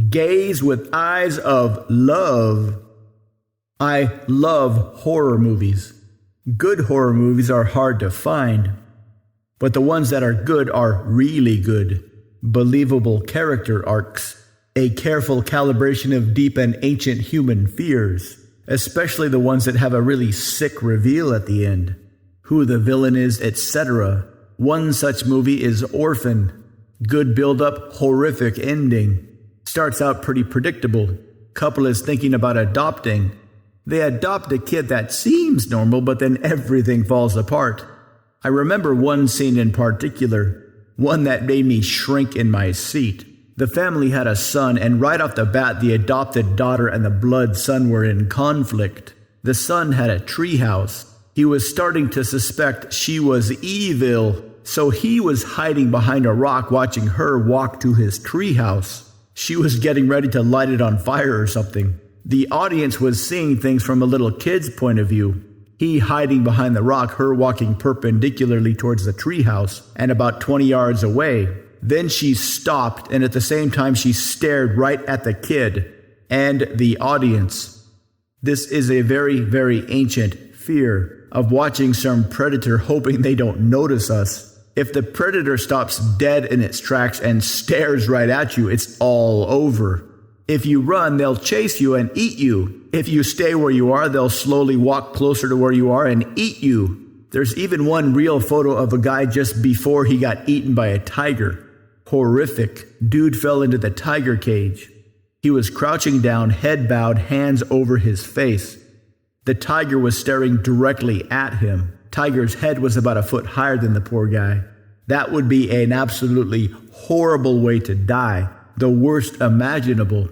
Gaze with eyes of love. I love horror movies. Good horror movies are hard to find, but the ones that are good are really good. Believable character arcs, a careful calibration of deep and ancient human fears, especially the ones that have a really sick reveal at the end, who the villain is, etc. One such movie is Orphan. Good build-up, horrific ending. Starts out pretty predictable. Couple is thinking about adopting. They adopt a kid that seems normal, but then everything falls apart. I remember one scene in particular, one that made me shrink in my seat. The family had a son, and right off the bat, the adopted daughter and the blood son were in conflict. The son had a treehouse. He was starting to suspect she was evil, so he was hiding behind a rock watching her walk to his treehouse. She was getting ready to light it on fire or something. The audience was seeing things from a little kid's point of view. He hiding behind the rock, her walking perpendicularly towards the treehouse and about 20 yards away. Then she stopped, and at the same time she stared right at the kid and the audience. This is a very, very ancient fear of watching some predator hoping they don't notice us. If the predator stops dead in its tracks and stares right at you, it's all over. If you run, they'll chase you and eat you. If you stay where you are, they'll slowly walk closer to where you are and eat you. There's even one real photo of a guy just before he got eaten by a tiger. Horrific. Dude fell into the tiger cage. He was crouching down, head bowed, hands over his face. The tiger was staring directly at him. Tiger's head was about a foot higher than the poor guy. That would be an absolutely horrible way to die, the worst imaginable.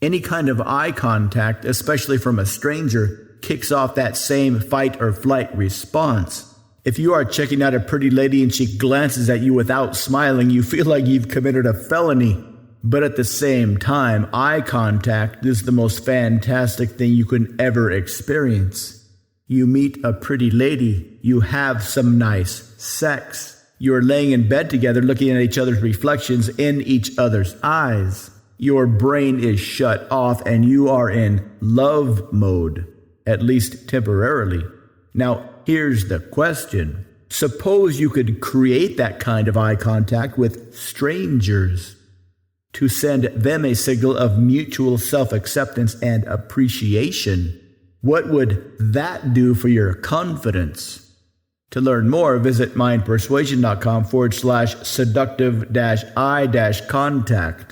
Any kind of eye contact, especially from a stranger, kicks off that same fight or flight response. If you are checking out a pretty lady and she glances at you without smiling, you feel like you've committed a felony. But at the same time, eye contact is the most fantastic thing you can ever experience. You meet a pretty lady, you have some nice sex. You're laying in bed together looking at each other's reflections in each other's eyes. Your brain is shut off and you are in love mode, at least temporarily. Now, here's the question. Suppose you could create that kind of eye contact with strangers to send them a signal of mutual self-acceptance and appreciation. What would that do for your confidence? To learn more, visit mindpersuasion.com/seductive-eye-contact.